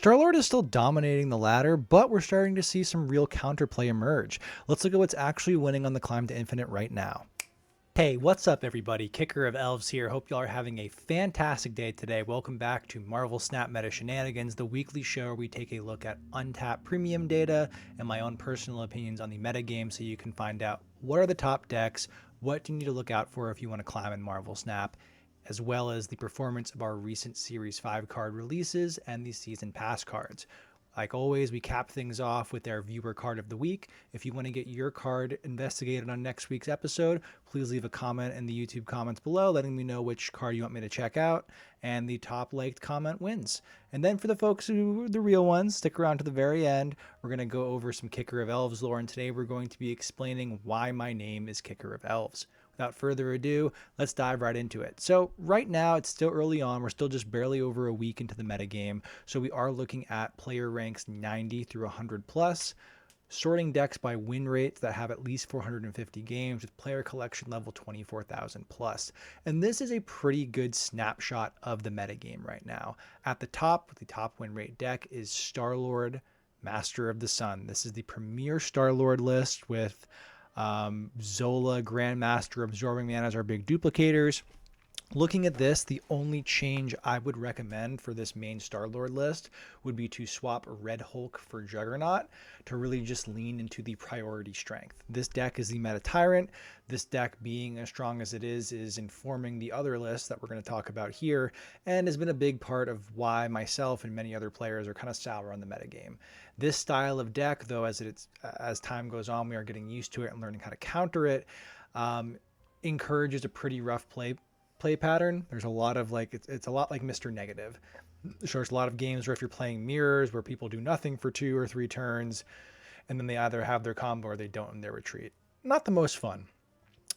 Star-Lord is still dominating the ladder, but we're starting to see some real counterplay emerge. Let's look at what's actually winning on the climb to infinite right now. Hey, what's up everybody? Kicker of Elves here. Hope y'all are having a fantastic day today. Welcome back to Marvel Snap Meta Shenanigans, the weekly show where we take a look at untapped premium data and my own personal opinions on the meta game so you can find out what are the top decks, what do you need to look out for if you want to climb in Marvel Snap, as well as the performance of our recent Series 5 card releases and the Season Pass cards. Like always, we cap things off with our viewer card of the week. If you want to get your card investigated on next week's episode, please leave a comment in the YouTube comments below letting me know which card you want me to check out, and the top liked comment wins. And then for the folks who are the real ones, stick around to the very end. We're going to go over some Kicker of Elves lore, and today we're going to be explaining why my name is Kicker of Elves. Without further ado, let's dive right into it. So right now, it's still early on. We're still just barely over a week into the metagame. So we are looking at player ranks 90 through 100 plus, sorting decks by win rates that have at least 450 games with player collection level 24,000 plus. And this is a pretty good snapshot of the metagame right now. At the top, the top win rate deck is Star-Lord, Master of the Sun. This is the premier Star-Lord list with Zola, Grandmaster, Absorbing Man as our big duplicators. Looking at this, the only change I would recommend for this main Star-Lord list would be to swap Red Hulk for Juggernaut to really just lean into the priority strength. This deck is the Meta Tyrant. This deck, being as strong as it is informing the other lists that we're going to talk about here, and has been a big part of why myself and many other players are kind of sour on the metagame. This style of deck, though, as time goes on, we are getting used to it and learning how to counter it, encourages a pretty rough play pattern. There's a lot of it's a lot like Mr. Negative. There's a lot of games where if you're playing mirrors where people do nothing for 2 or 3 turns and then they either have their combo or they don't in their retreat. Not the most fun.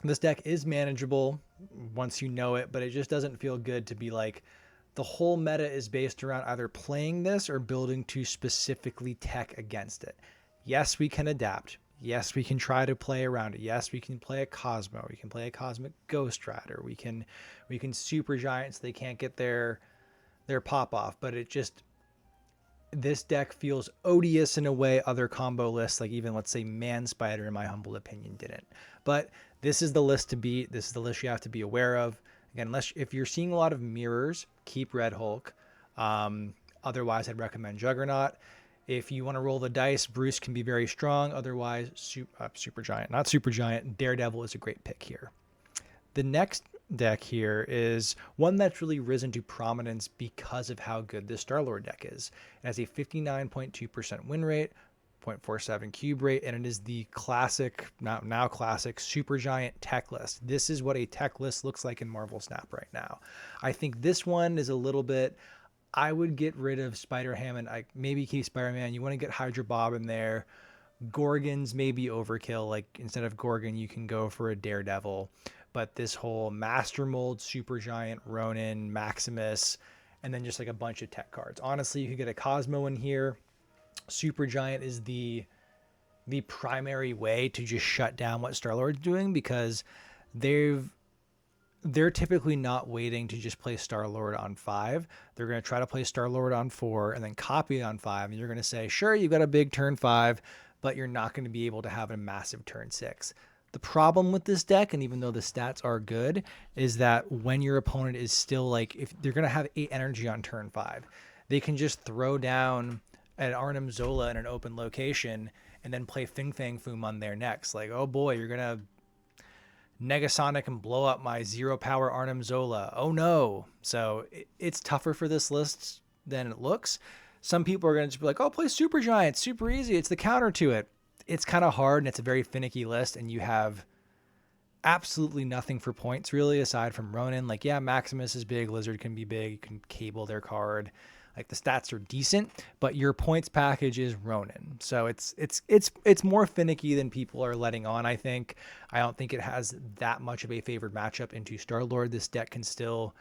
This deck is manageable once you know it, but it just doesn't feel good to be like the whole meta is based around either playing this or building to specifically tech against it. Yes, we can adapt. Yes, we can try to play around it. Yes, we can play a Cosmo. We can play a Cosmic Ghost Rider. We can Supergiant so they can't get their pop off. But this deck feels odious in a way other combo lists, like even let's say Man Spider, in my humble opinion, didn't. But this is the list to beat. This is the list you have to be aware of. Again, if you're seeing a lot of mirrors, keep Red Hulk. Otherwise, I'd recommend Juggernaut. If you want to roll the dice, Bruce can be very strong. Otherwise, Supergiant, Daredevil is a great pick here. The next deck here is one that's really risen to prominence because of how good this Star-Lord deck is. It has a 59.2% win rate, 0.47 cube rate, and it is the classic, now classic, Supergiant tech list. This is what a tech list looks like in Marvel Snap right now. I think this one is a little bit... I would get rid of Spider-Ham and maybe keep Spider-Man. You want to get Hydra Bob in there. Gorgons may be overkill. Like instead of Gorgon, you can go for a Daredevil. But this whole Master Mold, Supergiant, Ronan, Maximus, and then just like a bunch of tech cards. Honestly, you could get a Cosmo in here. Supergiant is the primary way to just shut down what Star-Lord's doing because they're typically not waiting to just play Star-Lord on 5. They're going to try to play Star-Lord on 4 and then copy it on 5. And you're going to say, sure, you've got a big turn 5, but you're not going to be able to have a massive turn 6. The problem with this deck, and even though the stats are good, is that when your opponent is still if they're going to have 8 energy on turn 5, they can just throw down an Arnim Zola in an open location and then play Fing Fang Foom on their next. Like, oh boy, you're going to Negasonic and blow up my 0 power Arnim Zola. Oh no. So it's tougher for this list than it looks. Some people are going to just be like, oh, play Supergiant. Super easy. It's the counter to it. It's kind of hard and it's a very finicky list and you have absolutely nothing for points really aside from Ronan. Like, yeah, Maximus is big. Lizard can be big. You can cable their card. Like the stats are decent, but your points package is Ronan. So it's more finicky than people are letting on, I think. I don't think it has that much of a favored matchup into Star-Lord. This deck can still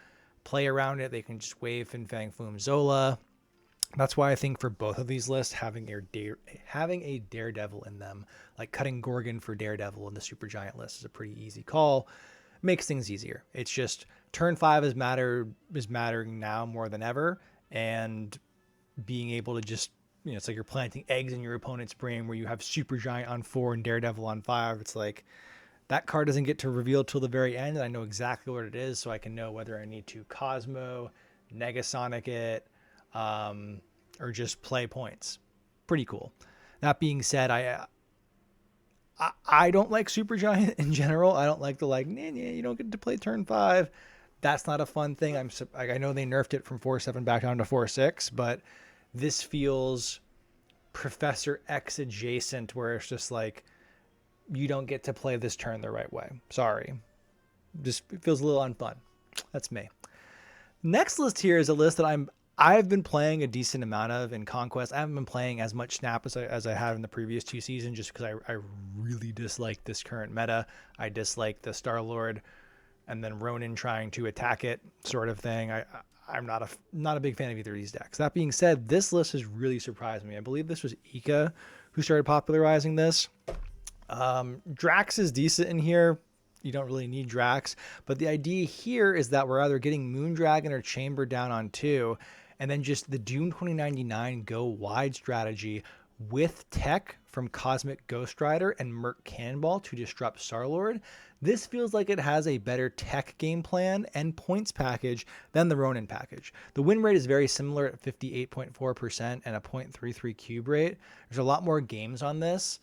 play around it. They can just wave Fin Fang Foom Zola. That's why I think for both of these lists, having a Daredevil in them, like cutting Gorgon for Daredevil in the Supergiant list is a pretty easy call. Makes things easier. It's just turn 5 is mattering now more than ever. And being able to just, it's like you're planting eggs in your opponent's brain where you have Supergiant on 4 and Daredevil on 5. It's like that card doesn't get to reveal till the very end, and I know exactly what it is, so I can know whether I need to Cosmo, Negasonic it, or just play points. Pretty cool. That being said, I don't like Supergiant in general. I don't like the you don't get to play turn 5. That's not a fun thing. I know they nerfed it from 4/7 back down to 4/6, but this feels Professor X adjacent, where it's just like you don't get to play this turn the right way. Sorry. Just it feels a little unfun. That's me. Next list here is a list that I've been playing a decent amount of in Conquest. I haven't been playing as much Snap as I have in the previous 2 seasons, just because I really dislike this current meta. I dislike the Star-Lord and then Ronan trying to attack it sort of thing. I'm not a big fan of either of these decks. That being said, this list has really surprised me. I believe this was Ika who started popularizing this. Drax is decent in here. You don't really need Drax, but the idea here is that we're either getting Moondragon or Chamber down on 2, and then just the Doom 2099 go wide strategy with tech from Cosmic Ghost Rider and Merc Cannonball to disrupt Star-Lord. This feels like it has a better tech game plan and points package than the Ronin package. The win rate is very similar at 58.4% and a 0.33 cube rate. There's a lot more games on this.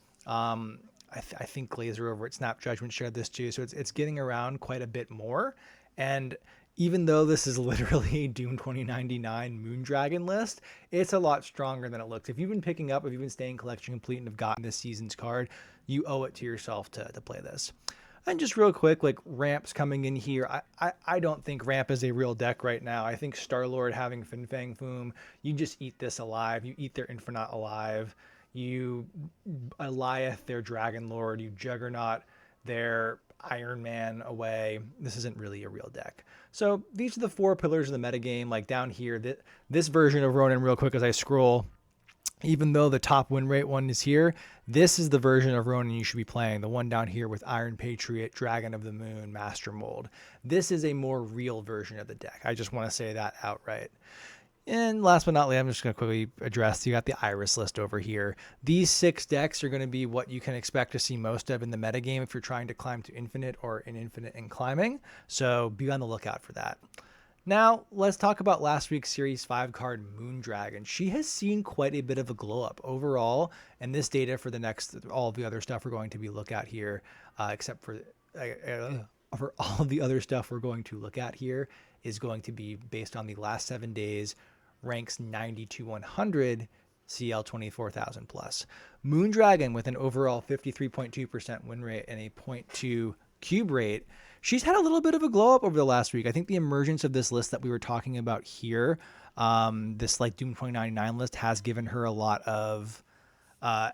I think Laser over at Snap Judgment shared this too, so it's getting around quite a bit more. And even though this is literally a Doom 2099 Moondragon list, it's a lot stronger than it looks. If you've been staying collection complete and have gotten this season's card, you owe it to yourself to play this. And just real quick, like Ramp's coming in here. I don't think Ramp is a real deck right now. I think Star-Lord having Fin Fang Foom, you just eat this alive. You eat their Infinite alive. You Eliath their Dragon Lord. You Juggernaut their Iron Man away. This isn't really a real deck. So these are the 4 pillars of the metagame. Like down here, this version of Ronan, real quick as I scroll, even though the top win rate one is here, this is the version of Ronan you should be playing. The one down here with Iron Patriot, Dragon of the Moon, Master Mold. This is a more real version of the deck. I just want to say that outright. And last but not least, I'm just going to quickly address, you got the Iris list over here. These 6 decks are going to be what you can expect to see most of in the metagame if you're trying to climb to Infinite or in Infinite and climbing. So be on the lookout for that. Now, let's talk about last week's Series 5 card, Moondragon. She has seen quite a bit of a glow up overall, and this data for all of the other stuff we're going to be look at here, except for all of the other stuff we're going to look at here is going to be based on the last 7 days, ranks 90 to 100, CL 24,000 plus. Moondragon with an overall 53.2% win rate and a 0.2 cube rate. She's had a little bit of a glow up over the last week. I think the emergence of this list that we were talking about here, this like Doom 2099 list, has given her a lot of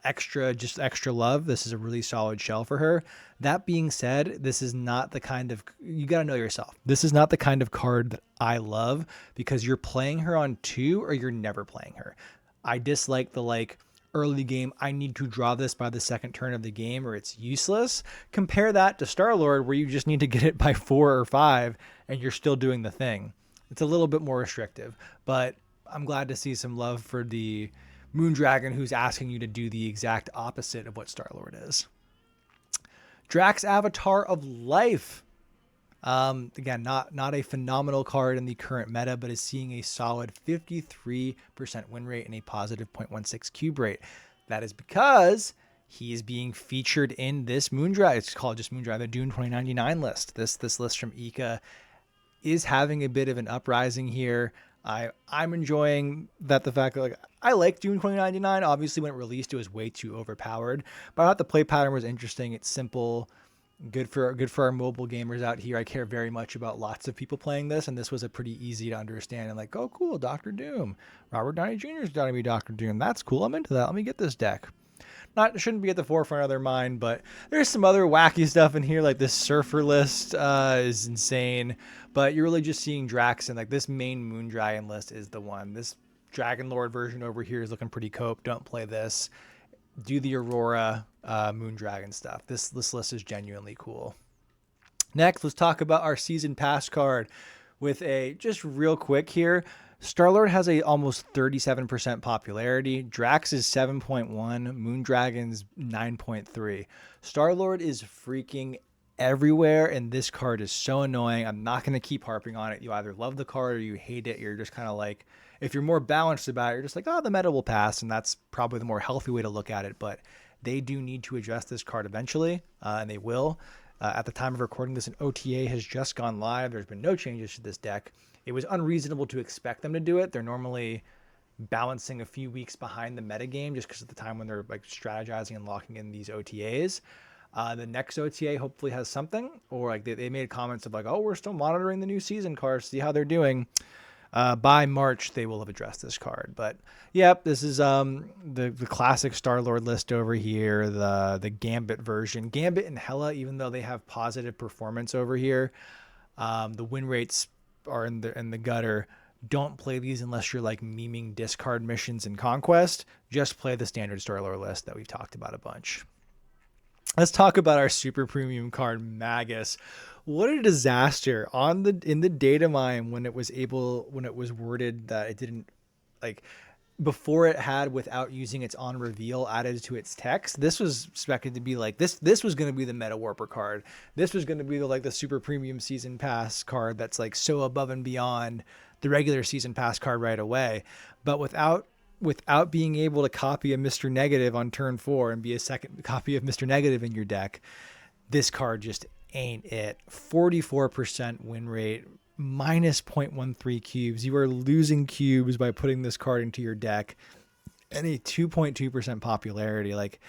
extra love. This is a really solid shell for her. That being said, this is not the kind of, you got to know yourself. This is not the kind of card that I love, because you're playing her on 2 or you're never playing her. I dislike the early game, I need to draw this by the 2nd turn of the game or it's useless. Compare that to Star-Lord, where you just need to get it by 4 or 5 and you're still doing the thing. It's a little bit more restrictive, but I'm glad to see some love for the Moondragon who's asking you to do the exact opposite of what Star-Lord is. Drax Avatar of Life. Again, not a phenomenal card in the current meta, but is seeing a solid 53% win rate and a positive 0.16 cube rate. That is because he is being featured in this Moondragon. It's called just Moondragon, the Dune 2099 list. This list from Ika is having a bit of an uprising here. I'm enjoying the fact that I like Dune 2099. Obviously, when it released, it was way too overpowered, but I thought the play pattern was interesting. It's simple. Good for our mobile gamers out here. I care very much about lots of people playing this, and this was a pretty easy to understand. And oh, cool, Dr. Doom. Robert Downey Jr. is going to be Dr. Doom. That's cool. I'm into that. Let me get this deck. Shouldn't be at the forefront of their mind, but there's some other wacky stuff in here, like this Surfer list is insane. But you're really just seeing Drax, and this main Moondragon list is the one. This Dragon Lord version over here is looking pretty cope. Don't play this. Do the Aurora Moondragon stuff. This list is genuinely cool. Next, let's talk about our season pass card with just real quick here. Star-Lord has a almost 37% popularity. Drax is 7.1. Moondragon's 9.3. Star-Lord is freaking everywhere, and this card is so annoying. I'm not going to keep harping on it. You either love the card or you hate it. You're just kind of like, if you're more balanced about it, you're just like, oh, the meta will pass, and that's probably the more healthy way to look at it. But they do need to address this card eventually, and they will. At the time of recording this, an OTA has just gone live. There's been no changes to this deck. It was unreasonable to expect them to do it. They're normally balancing a few weeks behind the metagame just because of the time when they're like strategizing and locking in these OTAs. The next OTA hopefully has something, or like they made comments of like, oh, we're still monitoring the new season cards, see how they're doing. By March, they will have addressed this card. But yep, this is the classic Star-Lord list over here, the Gambit version. Gambit and Hela, even though they have positive performance over here, the win rates are in the gutter. Don't play these unless you're like memeing discard missions in Conquest. Just play the standard Star-Lord list that we've talked about a bunch. Let's talk about our super premium card, Magus. What a disaster in the data mine when it was worded that it didn't, like, before it had without using its on reveal added to its text. This was expected to be like this was going to be the meta warper card. This was going to be the super premium season pass card that's like so above and beyond the regular season pass card right away. But without being able to copy a Mr. Negative on turn 4 and be a second copy of Mr. Negative in your deck, this card just ain't it. 44% win rate, minus 0.13 cubes. You are losing cubes by putting this card into your deck, and a 2.2% popularity. Like,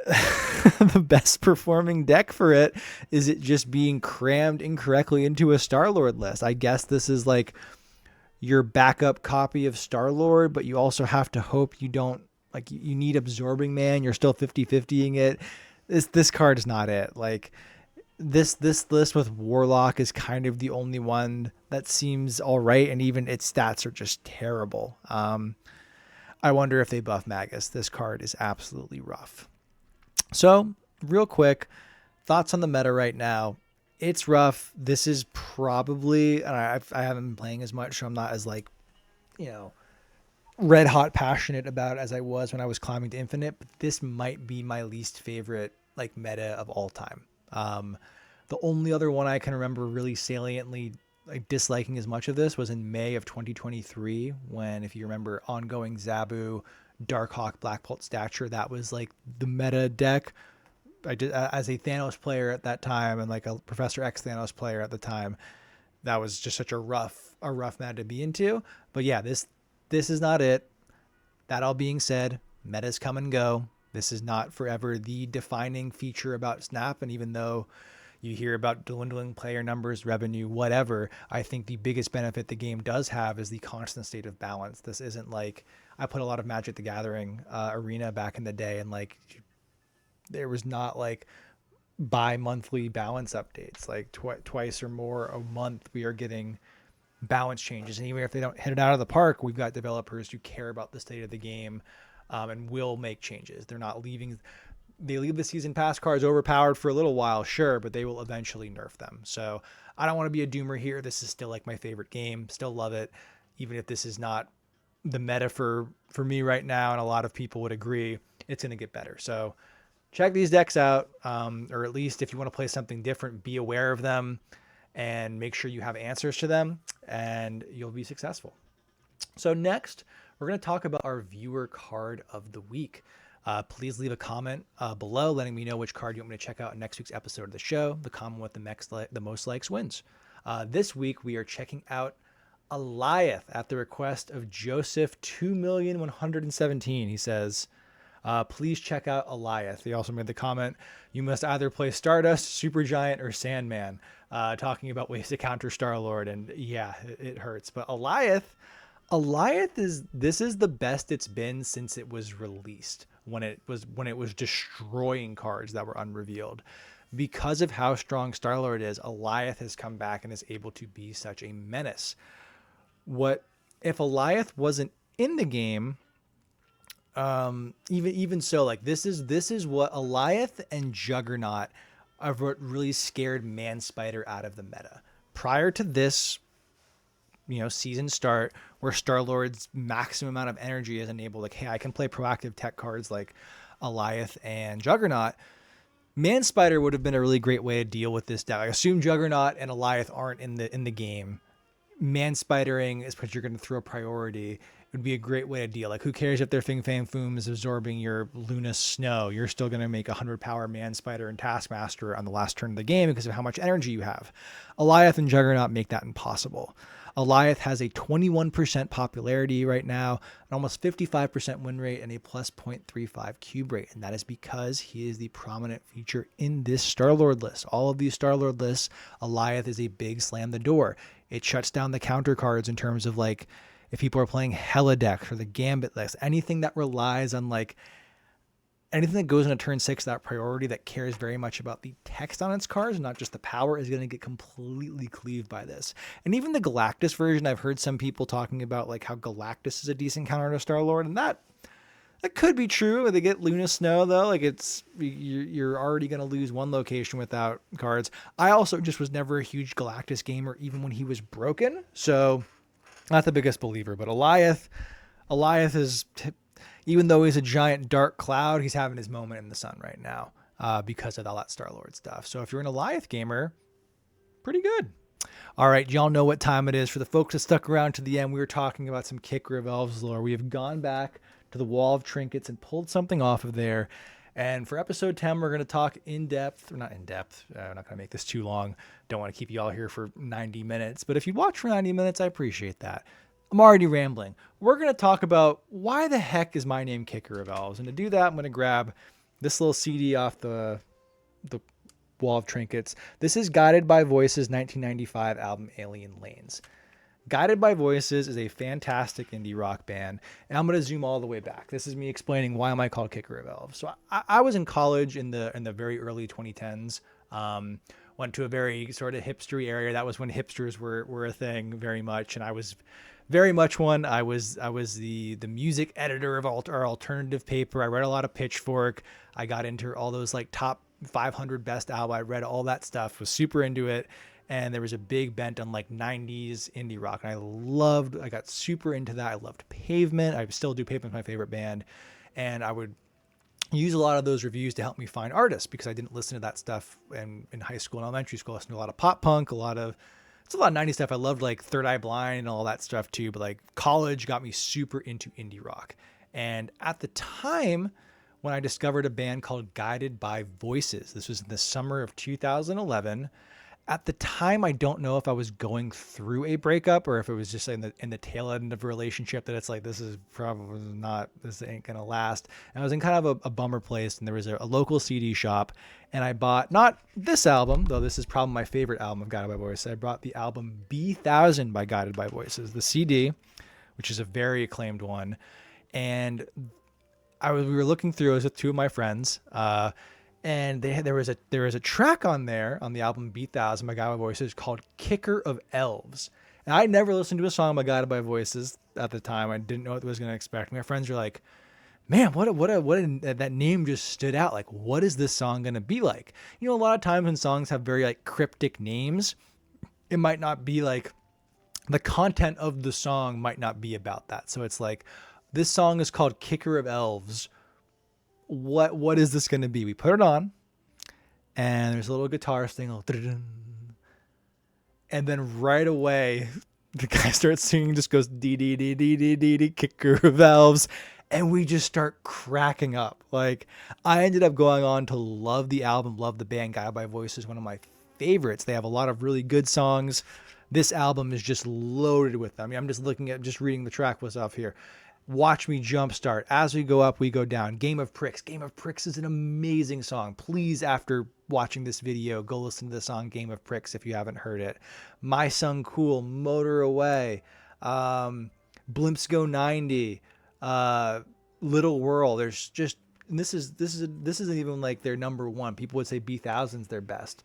the best performing deck for it is it just being crammed incorrectly into a Star-Lord list. I guess this is like your backup copy of Star-Lord, but you also have to hope you don't, like, you need Absorbing Man. You're still 50-50ing it. This card is not it. Like, this list with Warlock is kind of the only one that seems all right, and even its stats are just terrible. I wonder if they buff Magus. This card is absolutely rough. So, real quick, thoughts on the meta right now. It's rough. This is probably, and I haven't been playing as much, so I'm not as like, red hot passionate about it as I was when I was climbing to Infinite, but this might be my least favorite like meta of all time. The only other one I can remember really saliently like disliking as much of this was in May of 2023, when, if you remember, ongoing Zabu, Darkhawk, Black Bolt Stature, that was like the meta deck. I did, as a Thanos player at that time, and like a Professor X Thanos player at the time, that was just such a rough meta to be into. But yeah, this is not it. That all being said, metas come and go. This is not forever the defining feature about Snap, and even though you hear about dwindling player numbers, revenue, whatever, I think the biggest benefit the game does have is the constant state of balance. This isn't like, I put a lot of Magic the Gathering Arena back in the day, and like there was not like bi-monthly balance updates. Like twice or more a month we are getting balance changes, and even if they don't hit it out of the park, we've got developers who care about the state of the game and will make changes. They're not leaving. They leave the season pass cards overpowered for a little while, sure, but they will eventually nerf them. So I don't want to be a doomer here. This is still like my favorite game. Still love it, even if this is not the meta for me right now, and a lot of people would agree it's going to get better. So check these decks out, or at least if you want to play something different, be aware of them and make sure you have answers to them, and you'll be successful. So next, we're going to talk about our viewer card of the week. Please leave a comment below letting me know which card you want me to check out in next week's episode of the show. The comment with the most likes wins. This week, we are checking out Eliath at the request of Joseph 2,117. He says, please check out Eliath. He also made the comment, you must either play Stardust, Supergiant, or Sandman, talking about ways to counter Star-Lord. And yeah, it hurts. But Eliath is the best it's been since it was released, when it was destroying cards that were unrevealed. Because of how strong Star-Lord is, Eliath has come back and is able to be such a menace. What if Eliath wasn't in the game? Even so, like this is what Eliath and Juggernaut are what really scared Man Spider out of the meta. Prior to this season start where Star-Lord's maximum amount of energy is enabled. Like, hey, I can play proactive tech cards like Alioth and Juggernaut. Man-Spider would have been a really great way to deal with this deck. I assume Juggernaut and Alioth aren't in the game. Man-Spidering is because you're going to throw priority. It would be a great way to deal. Like, who cares if their Fing Fang Foom is absorbing your Luna Snow? You're still going to make 100 power Man-Spider and Taskmaster on the last turn of the game because of how much energy you have. Alioth and Juggernaut make that impossible. Alioth has a 21% popularity right now, an almost 55% win rate, and a plus 0.35 cube rate. And that is because he is the prominent feature in this Star-Lord list. All of these Star-Lord lists, Alioth is a big slam the door. It shuts down the counter cards in terms of like if people are playing Hella decks or the Gambit list, anything that relies on like anything that goes into turn 6, that priority that cares very much about the text on its cards, not just the power, is going to get completely cleaved by this. And even the Galactus version, I've heard some people talking about like how Galactus is a decent counter to Star-Lord, and that could be true. When they get Luna Snow though, like you're already going to lose one location without cards. I also just was never a huge Galactus gamer, even when he was broken. So not the biggest believer, but Alioth is, even though he's a giant dark cloud, he's having his moment in the sun right now because of all that Star-Lord stuff. So if you're an Alioth gamer, pretty good. All right, y'all know what time it is. For the folks that stuck around to the end, we were talking about some Kicker of Elves lore. We have gone back to the Wall of Trinkets and pulled something off of there. And for episode 10, we're going to talk in depth, or not in depth. I'm not going to make this too long. Don't want to keep you all here for 90 minutes. But if you watch for 90 minutes, I appreciate that. I'm already rambling. We're going to talk about why the heck is my name Kicker of Elves. And to do that, I'm going to grab this little CD off the Wall of Trinkets. This is Guided by Voices' 1995 album Alien Lanes. Guided by Voices is a fantastic indie rock band, and I'm going to zoom all the way back. This is me explaining why am I called Kicker of Elves. So I was in college in the very early 2010s. Went to a very sort of hipstery area. That was when hipsters were a thing very much, and I was very much one. I was the music editor of our alternative paper. I read a lot of Pitchfork. I got into all those like top 500 best album. I read all that stuff, was super into it. And there was a big bent on like 90s indie rock. And I got super into that. I loved Pavement. I still do. Pavement's my favorite band. And I would use a lot of those reviews to help me find artists because I didn't listen to that stuff in high school and elementary school. I listened to a lot of pop punk, it's a lot of 90s stuff. I loved like Third Eye Blind and all that stuff too. But like college got me super into indie rock. And at the time when I discovered a band called Guided by Voices, this was in the summer of 2011. At the time, I don't know if I was going through a breakup or if it was just in the tail end of a relationship that it's like, this is probably not, this ain't going to last. And I was in kind of a bummer place, and there was a local CD shop, and I bought not this album, though this is probably my favorite album of Guided by Voices. I brought the album B1000 by Guided by Voices, the CD, which is a very acclaimed one. And we were looking through it with two of my friends, and there was a track on there on the album B1000 by Guided by Voices called Kicker of Elves. And I never listened to a song by Guided by Voices at the time. I didn't know what I was going to expect. My friends were like, man, that name just stood out. Like, what is this song going to be like? You know, a lot of times when songs have very like cryptic names, it might not be like the content of the song might not be about that. So it's like, this song is called Kicker of Elves. What is this going to be? We put it on, and there's a little guitar thing, and then right away, the guy starts singing, just goes dee dee dee dee dee dee dee, Kicker of Elves, and we just start cracking up. Like, I ended up going on to love the album, love the band. Guided by Voices, one of my favorites. They have a lot of really good songs. This album is just loaded with them. I mean, I'm just reading the track list off here. Watch Me Jumpstart. As We Go Up, We Go Down. Game of Pricks. Game of Pricks is an amazing song. Please, after watching this video, go listen to the song Game of Pricks if you haven't heard it. My Son Cool. Motor Away. Blimps Go 90. Little Whirl. There's just, and this isn't even like their number one. People would say B1000's their best.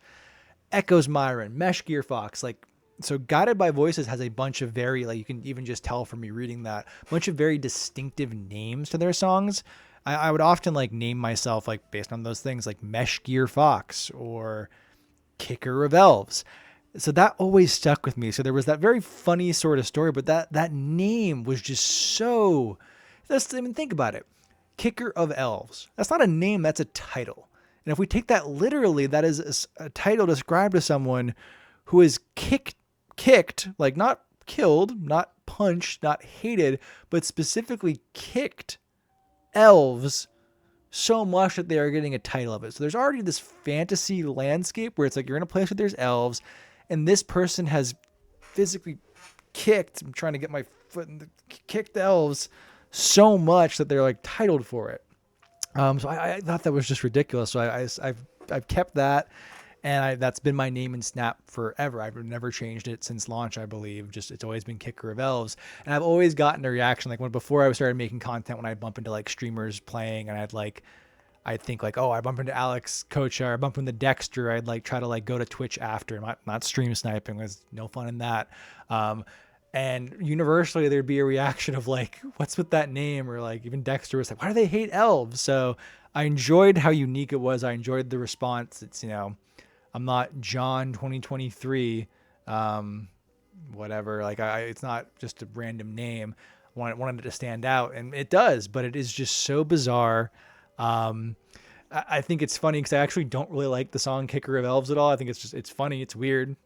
Echoes Myron. Mesh Gear Fox. Like, so Guided by Voices has a bunch of very, like, you can even just tell from me reading that, a bunch of very distinctive names to their songs. I would often like name myself like based on those things, like Mesh Gear Fox or Kicker of Elves. So that always stuck with me. So there was that very funny sort of story, but that name was just so. I mean, think about it. Kicker of Elves. That's not a name. That's a title. And if we take that literally, that is a title described to someone who is kicked, like not killed, not punched, not hated, but specifically kicked elves so much that they are getting a title of it. So there's already this fantasy landscape where it's like you're in a place where there's elves, and this person has physically kicked. I'm trying to get my foot in the kicked elves so much that they're like titled for it. So I thought that was just ridiculous. So I've kept that, and that's been my name in Snap forever. I've never changed it since launch, I believe. Just it's always been Kicker of Elves, and I've always gotten a reaction like when before I started making content, when I bump into like streamers playing, and I'd think like, oh, I bump into Alex Kocha, or I bump into Dexter. I'd like try to like go to Twitch after, not stream sniping. There's no fun in that. And universally there'd be a reaction of like, what's with that name? Or like even Dexter was like, why do they hate elves? So I enjoyed how unique it was. I enjoyed the response. It's, I'm not John 2023, whatever. Like it's not just a random name. I wanted it to stand out, and it does, but it is just so bizarre. I think it's funny because I actually don't really like the song Kicker of Elves at all. I think it's funny. It's weird.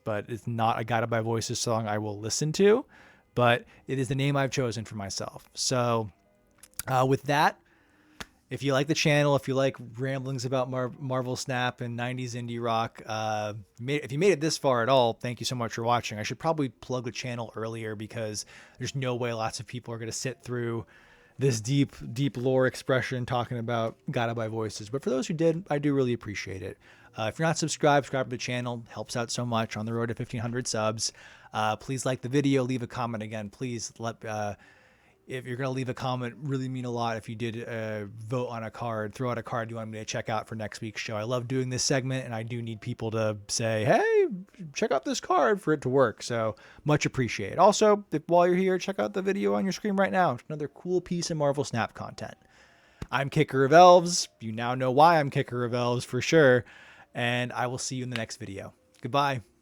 But it's not a Guided by Voices song I will listen to, but it is the name I've chosen for myself. So with that, if you like the channel, if you like ramblings about Marvel Snap and 90s indie rock, if you made it this far at all, thank you so much for watching. I should probably plug the channel earlier because there's no way lots of people are going to sit through this deep lore expression talking about Guided by Voices. But for those who did, I do really appreciate it. If you're not subscribed to the channel. Helps out so much on the road to 1,500 subs. Please like the video, leave a comment. Again, please if you're going to leave a comment, really mean a lot. If you did vote on a card, throw out a card you want me to check out for next week's show. I love doing this segment, and I do need people to say, hey, check out this card for it to work. So much appreciated. Also, while you're here, check out the video on your screen right now. Another cool piece of Marvel Snap content. I'm Kicker of Elves. You now know why I'm Kicker of Elves for sure. And I will see you in the next video. Goodbye.